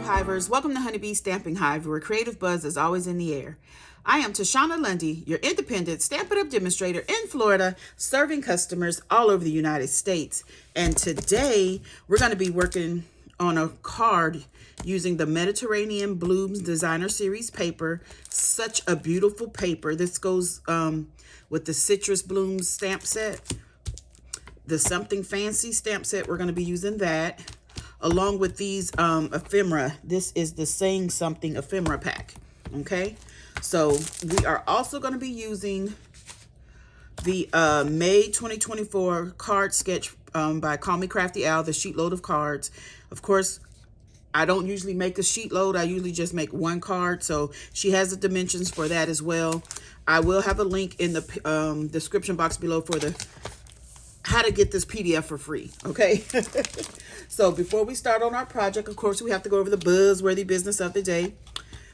Hivers, welcome to Honeybee Stamping Hive, where creative buzz is always in the air. I am Tashana Lundy, your independent Stampin' Up demonstrator in Florida, serving customers all over the United States. And today we're going to be working on a card using the Mediterranean Blooms Designer Series paper. Such a beautiful paper. This goes with the Citrus Blooms stamp set, the Something Fancy stamp set. We're going to be using that, along with these ephemera. This is the Saying Something Ephemera Pack. Okay, so we are also going to be using the May 2024 card sketch by Call Me Crafty Al, the sheet load of cards. Of course, I don't usually make a sheet load. I usually just make one card. So she has the dimensions for that as well. I will have a link in the description box below for the how to get this PDF for free. Okay. So before we start on our project, of course, we have to go over the buzzworthy business of the day.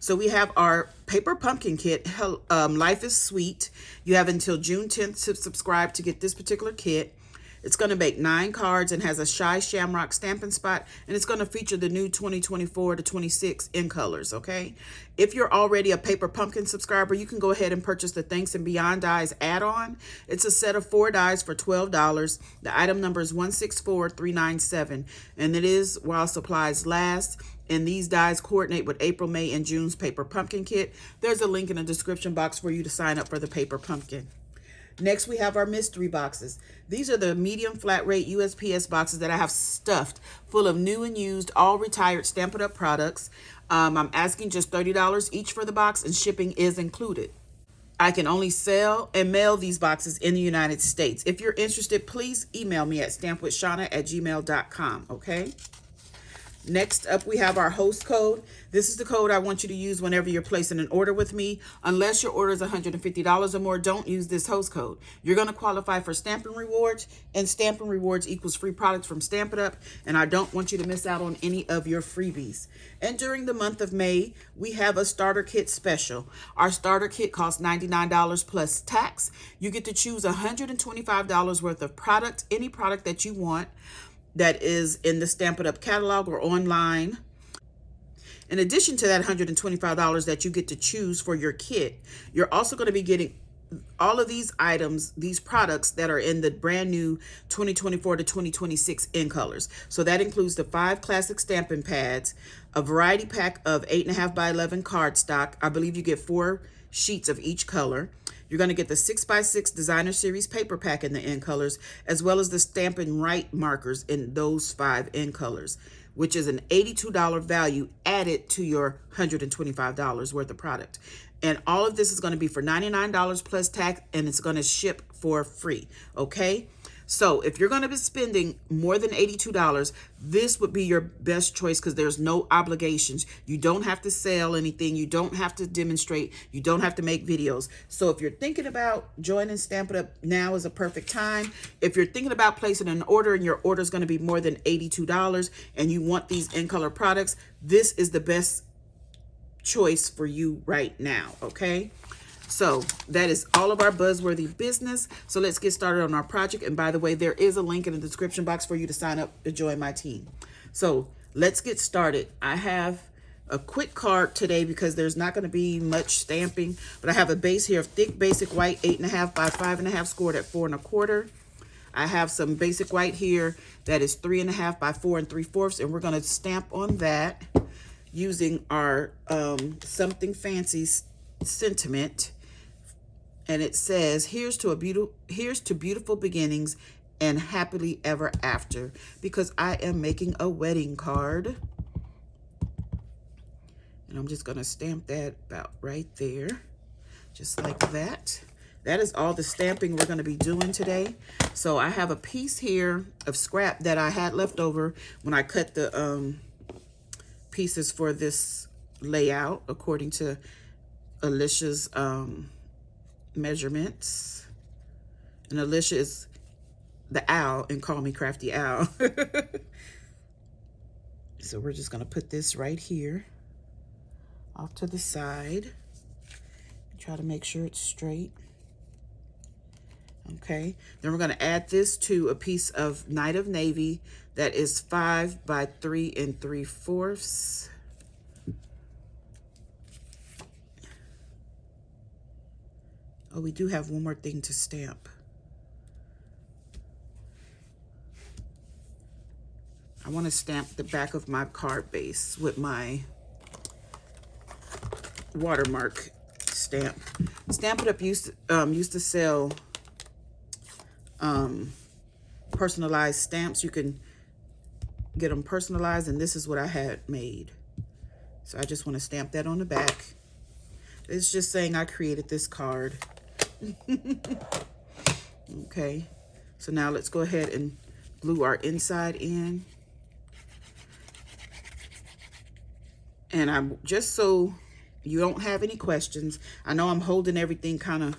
So we have our paper pumpkin kit. Life is Sweet. You have until June 10th to subscribe to get this particular kit. It's going to make 9 cards and has a Shy Shamrock stamping spot. And it's going to feature the new 2024 to 26 in colors, okay? If you're already a Paper Pumpkin subscriber, you can go ahead and purchase the Thanks and Beyond dies add-on. It's a set of 4 dies for $12. The item number is 164397. And it is while supplies last. And these dies coordinate with April, May, and June's Paper Pumpkin kit. There's a link in the description box for you to sign up for the Paper Pumpkin. Next, we have our mystery boxes. These are the medium flat rate USPS boxes that I have stuffed full of new and used, all retired Stampin' Up products. I'm asking just $30 each for the box, and shipping is included. I can only sell and mail these boxes in the United States. If you're interested, please email me at stampwithshana@gmail.com, okay? Next up, we have our host code. This is the code I want you to use whenever you're placing an order with me. Unless your order is $150 or more, don't use this host code. You're going to qualify for Stampin' Rewards, and Stampin' Rewards equals free products from Stampin' Up, and I don't want you to miss out on any of your freebies. And during the month of May, we have a starter kit special. Our starter kit costs $99 plus tax. You get to choose $125 worth of product, any product that you want, that is in the Stampin' Up catalog or online. In addition to that $125 that you get to choose for your kit, you're also going to be getting all of these items, these products that are in the brand new 2024 to 2026 in colors. So that includes the 5 classic stamping pads, a variety pack of 8.5 by 11 cardstock. I believe you get 4 sheets of each color. You're going to get the 6x6 Designer Series paper pack in the in colors, as well as the Stampin' Right markers in those 5 in colors, which is an $82 value added to your $125 worth of product. And all of this is going to be for $99 plus tax, and it's going to ship for free, okay? So if you're going to be spending more than $82, this would be your best choice because there's no obligations. You don't have to sell anything. You don't have to demonstrate. You don't have to make videos. So if you're thinking about joining Stampin' Up, now is a perfect time. If you're thinking about placing an order and your order is going to be more than $82 and you want these in color products, this is the best choice for you right now, okay? So that is all of our buzzworthy business. So let's get started on our project. And by the way, there is a link in the description box for you to sign up to join my team. So let's get started. I have a quick card today because there's not going to be much stamping, but I have a base here of thick basic white 8.5 by 5.5 scored at 4 1/4. I have some basic white here that is 3.5 by 4 3/4, and we're going to stamp on that using our Something Fancy sentiment. And it says, here's to beautiful beginnings and happily ever after, because I am making a wedding card. And I'm just going to stamp that about right there, just like that. That is all the stamping we're going to be doing today. So I have a piece here of scrap that I had left over when I cut the pieces for this layout according to Alicia's measurements. And Alicia is the owl and Call Me Crafty Al. So we're just going to put this right here off to the side. Try to make sure it's straight. Okay, then we're going to add this to a piece of Night of Navy that is 5 by 3 3/4. Oh, we do have one more thing to stamp. I want to stamp the back of my card base with my watermark stamp. Stampin' Up used to sell personalized stamps. You can get them personalized, and this is what I had made. So I just want to stamp that on the back. It's just saying I created this card. Okay, so now let's go ahead and glue our inside in. And I'm just so you don't have any questions. I know I'm holding everything kind of,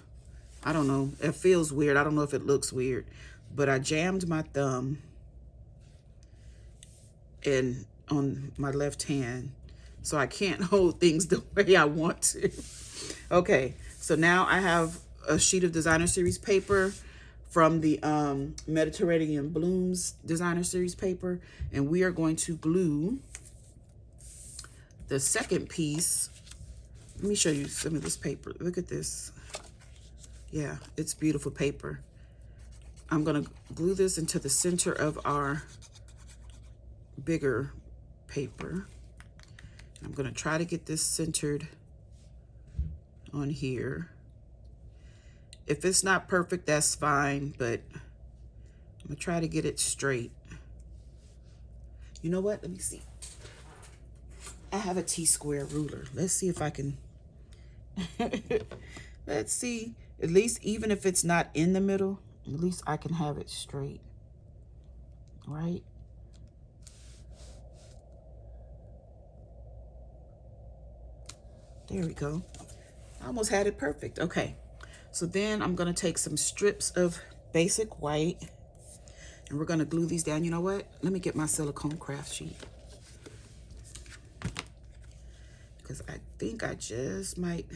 I don't know, it feels weird. I don't know if it looks weird, but I jammed my thumb in on my left hand, so I can't hold things the way I want to. Okay, so now I have a sheet of designer series paper from the Mediterranean Blooms designer series paper, and we are going to glue the second piece. Let me show you some of this paper. Look at this. Yeah, it's beautiful paper. I'm gonna glue this into the center of our bigger paper. I'm gonna try to get this centered on here. If it's not perfect, that's fine, but I'm gonna try to get it straight. You know what? Let me see. I have a T-square ruler. Let's see if I can. Let's see. At least, even if it's not in the middle, at least I can have it straight. Right? There we go. I almost had it perfect. Okay. So then I'm going to take some strips of basic white, and we're going to glue these down. You know what? Let me get my silicone craft sheet, because I think I just might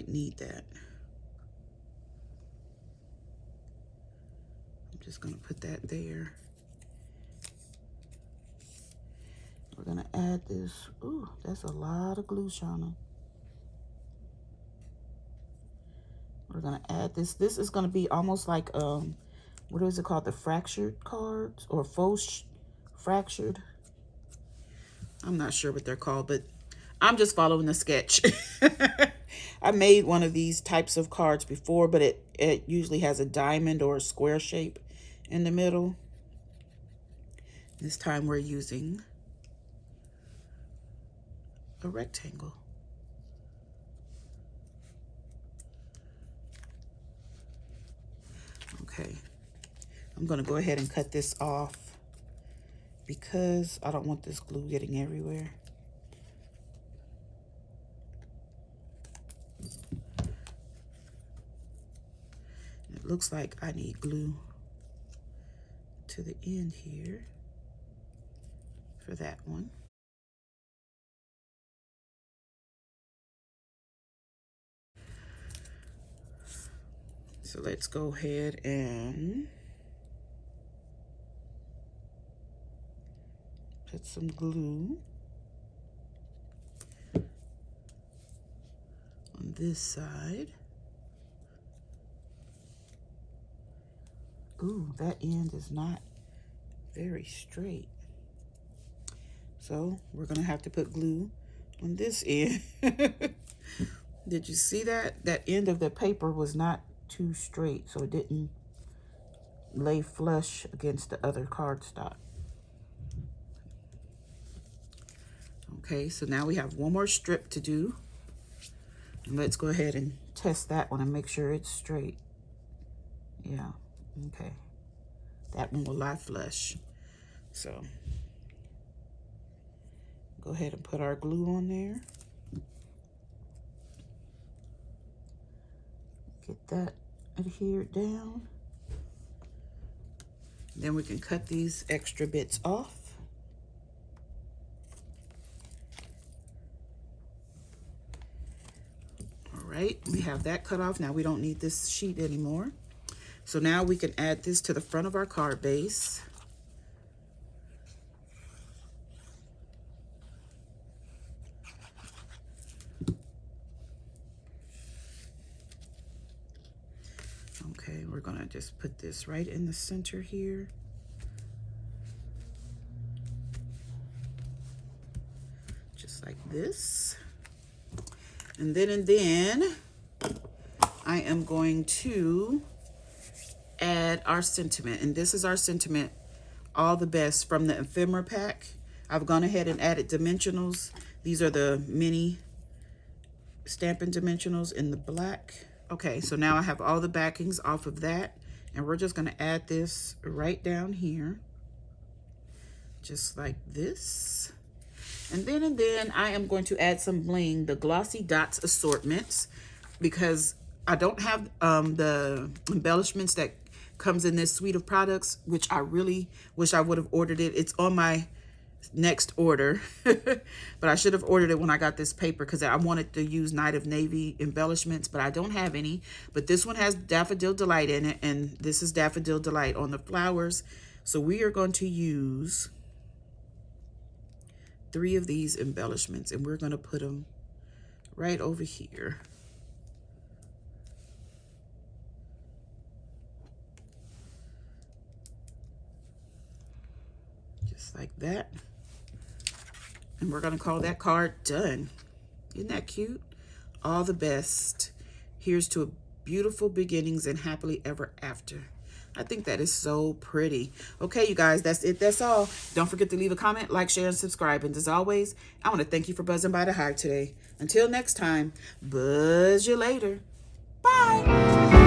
need that. I'm just going to put that there. We're going to add this. Ooh, that's a lot of glue, Shauna. We're going to add this. This is going to be almost like, what is it called? The fractured cards, or faux fractured. I'm not sure what they're called, but I'm just following the sketch. I made one of these types of cards before, but it usually has a diamond or a square shape in the middle. This time we're using a rectangle. Okay, I'm gonna go ahead and cut this off because I don't want this glue getting everywhere. It looks like I need glue to the end here for that one. So let's go ahead and put some glue on this side. Ooh, that end is not very straight. So we're gonna have to put glue on this end. Did you see that? That end of the paper was not too straight, so it didn't lay flush against the other cardstock. Okay, so now we have one more strip to do. And let's go ahead and test that one and make sure it's straight. Yeah, okay. That one will lie flush. So go ahead and put our glue on there. Get that adhered down. Then we can cut these extra bits off. All right, we have that cut off. Now we don't need this sheet anymore. So now we can add this to the front of our card base. just put this right in the center here. Just like this. And then I am going to add our sentiment. And this is our sentiment, all the best, from the ephemera pack. I've gone ahead and added dimensionals. These are the mini Stampin' dimensionals in the black. Okay, so now I have all the backings off of that. And we're just gonna add this right down here. Just like this. And then I am going to add some bling, the Glossy Dots assortments, because I don't have the embellishments that comes in this suite of products, which I really wish I would have ordered it. It's on my next order, but I should have ordered it when I got this paper because I wanted to use Night of Navy embellishments, but I don't have any. But this one has Daffodil Delight in it, and this is Daffodil Delight on the flowers. So we are going to use 3 of these embellishments, and we're going to put them right over here. Just like that. And we're going to call that card done. Isn't that cute? All the best. Here's to beautiful beginnings and happily ever after. I think that is so pretty. Okay, you guys, that's it. That's all. Don't forget to leave a comment, like, share, and subscribe. And as always, I want to thank you for buzzing by the hive today. Until next time, buzz you later. Bye.